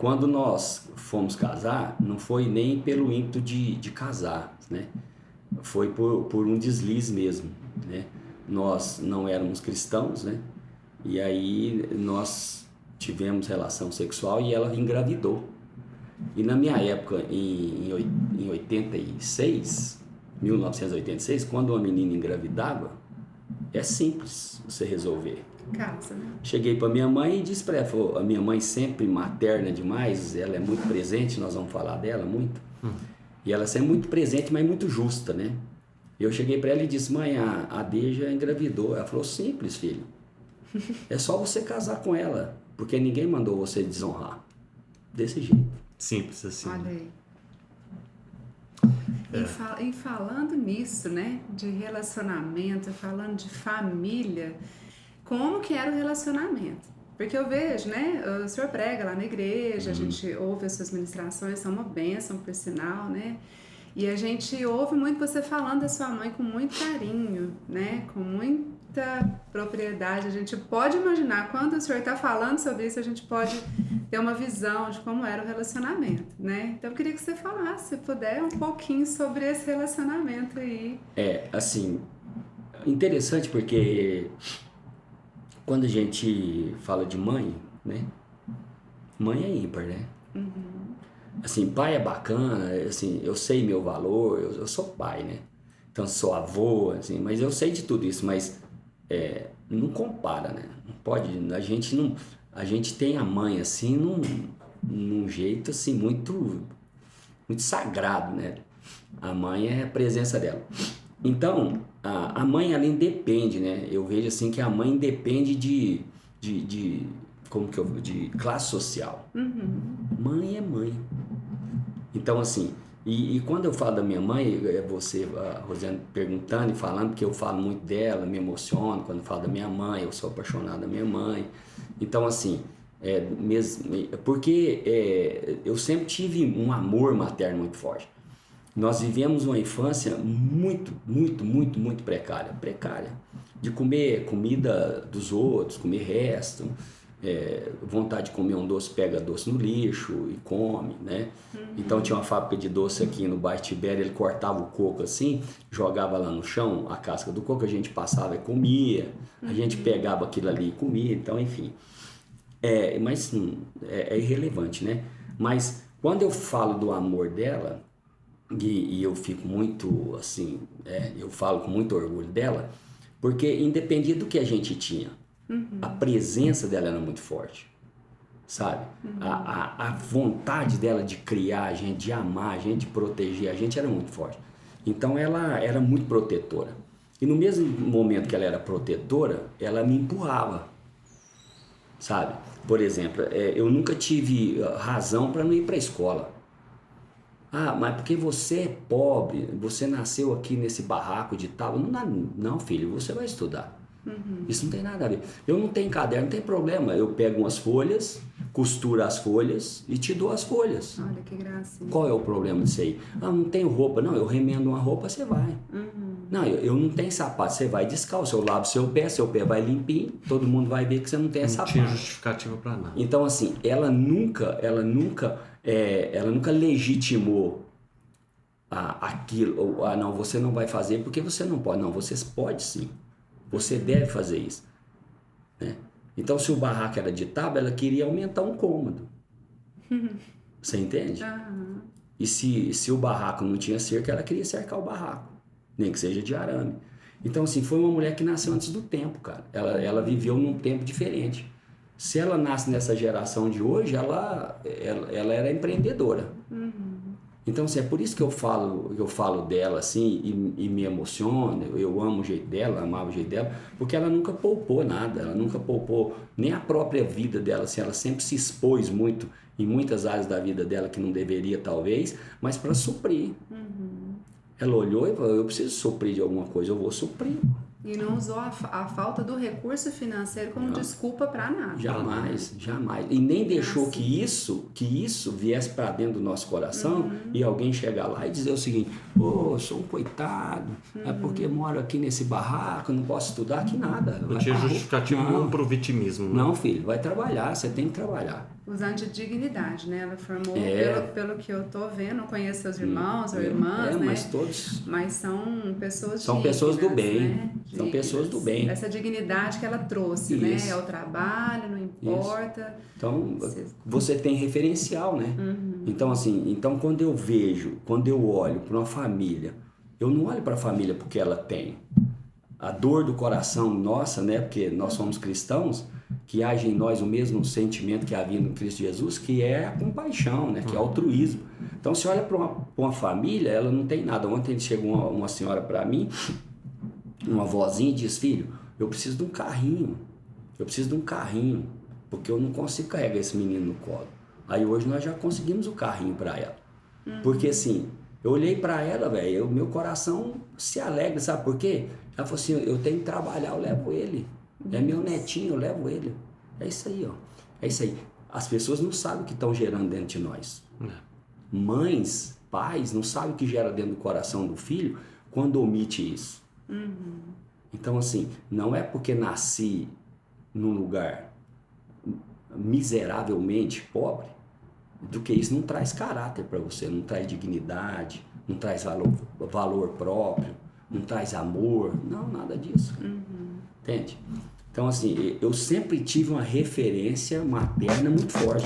quando nós fomos casar, não foi nem pelo ímpeto de casar, né? Foi por um deslize mesmo, né? Nós não éramos cristãos, né? E aí nós tivemos relação sexual e ela engravidou. E na minha época, em 86, 1986, quando uma menina engravidava, é simples você resolver. Casa, né? Cheguei para minha mãe e disse para ela, falou, a minha mãe sempre materna demais, ela é muito presente, nós vamos falar dela muito. E ela sempre muito presente, mas muito justa, né? Eu cheguei para ela e disse, mãe, a Deja engravidou. Ela falou, simples, filho. É só você casar com ela, porque ninguém mandou você desonrar. Desse jeito. Simples assim. Olha aí. E falando nisso, né, de relacionamento, falando de família, como que era o relacionamento? Porque eu vejo, né, o senhor prega lá na igreja, a gente ouve as suas ministrações, são uma bênção, por sinal, né? E a gente ouve muito você falando da sua mãe com muito carinho, né, com muita propriedade. A gente pode imaginar, quando o senhor está falando sobre isso, a gente pode ter uma visão de como era o relacionamento, né? Então eu queria que você falasse, se puder, um pouquinho sobre esse relacionamento aí. Assim, interessante porque quando a gente fala de mãe, né? Mãe é ímpar, né? Assim, pai é bacana, assim, eu sei meu valor, eu sou pai, né? Então sou avô, assim, mas eu sei de tudo isso, mas não compara, né? Não pode, a gente tem a mãe assim num jeito assim muito sagrado, né? A mãe é a presença dela. Então, a mãe ela independe, né? Eu vejo assim que a mãe depende de classe social. Mãe é mãe. Então, assim, e quando eu falo da minha mãe, você, a Rosiane, perguntando e falando, porque eu falo muito dela, me emociono quando eu falo da minha mãe, eu sou apaixonado da minha mãe. Então, assim, porque eu sempre tive um amor materno muito forte. Nós vivemos uma infância muito, muito, muito, muito precária. De comer comida dos outros, comer resto. Vontade de comer um doce, pega doce no lixo e come, né? Então tinha uma fábrica de doce aqui no bairro Tibério, ele cortava o coco assim, jogava lá no chão a casca do coco, a gente passava e comia, a gente pegava aquilo ali e comia, então enfim. Mas é irrelevante, né? Mas quando eu falo do amor dela, e eu fico muito assim, eu falo com muito orgulho dela, porque independia do que a gente tinha, a presença dela era muito forte, sabe? A vontade dela de criar a gente, de amar a gente, de proteger a gente era muito forte. Então ela era muito protetora. E no mesmo momento que ela era protetora, ela me empurrava, sabe? Por exemplo, eu nunca tive razão para não ir para a escola. Ah, mas porque você é pobre, você nasceu aqui nesse barraco de tal. Não, filho, você vai estudar. Isso não tem nada a ver. Eu não tenho caderno, não tem problema. Eu pego umas folhas, costuro as folhas e te dou as folhas. Olha que gracinha. Qual é o problema disso aí? Ah, não tenho roupa. Não, eu remendo uma roupa, você vai. Não, eu não tenho sapato, você vai descalço. Eu lavo seu pé vai limpinho, todo mundo vai ver que você não tem sapato. Não tinha justificativa para nada. Então, assim, ela nunca legitimou aquilo. Não, você não vai fazer porque você não pode. Não, você pode sim. Você deve fazer isso, né? Então, se o barraco era de tábua, ela queria aumentar um cômodo. Você entende? E se o barraco não tinha cerca, ela queria cercar o barraco, nem que seja de arame. Então, assim, foi uma mulher que nasceu antes do tempo, cara. Ela viveu num tempo diferente. Se ela nasce nessa geração de hoje, ela era empreendedora. Então, assim, é por isso que eu falo dela, assim, e me emociono. Eu amo o jeito dela, amava o jeito dela, porque ela nunca poupou nada, ela nunca poupou nem a própria vida dela, assim, ela sempre se expôs muito em muitas áreas da vida dela que não deveria, talvez, mas para suprir. Ela olhou e falou, eu preciso suprir de alguma coisa, eu vou suprir. E não usou a falta do recurso financeiro como desculpa para nada. Jamais, jamais. E nem deixou que isso viesse para dentro do nosso coração e alguém chegar lá e dizer o seguinte: pô, eu sou um coitado, é porque moro aqui nesse barraco, não posso estudar, que nada. Não tinha justificativo nenhum pro vitimismo. Né? Não, filho, vai trabalhar, você tem que trabalhar. Usando de dignidade, né? Ela formou, pelo que eu tô vendo, não conheço seus irmãos ou irmãs, né? Mas todos... Mas são pessoas São dignas, pessoas do bem, né? são pessoas do bem. Essa dignidade que ela trouxe, né? É o trabalho, não importa. Então, você tem referencial, né? Então, assim, quando eu olho para uma família, eu não olho para a família porque ela tem. A dor do coração nossa, né? Porque nós somos cristãos, que age em nós o mesmo sentimento que havia no Cristo Jesus, que é a compaixão, né? Que é o altruísmo. Então, você olha para uma família, ela não tem nada. Ontem chegou uma senhora para mim, uma vozinha, e diz: filho, eu preciso de um carrinho, porque eu não consigo carregar esse menino no colo. Aí hoje nós já conseguimos o carrinho para ela. Porque assim, eu olhei para ela, velho, meu coração se alegra, sabe por quê? Ela falou assim: eu tenho que trabalhar, eu levo ele. É meu netinho, eu levo ele. É isso aí, ó. É isso aí. As pessoas não sabem o que estão gerando dentro de nós. Mães, pais, não sabem o que gera dentro do coração do filho quando omite isso. Então, assim, não é porque nasci num lugar miseravelmente pobre, do que isso não traz caráter para você, não traz dignidade, não traz valor próprio, não traz amor, não, nada disso. Entende? Então, assim, eu sempre tive uma referência materna muito forte.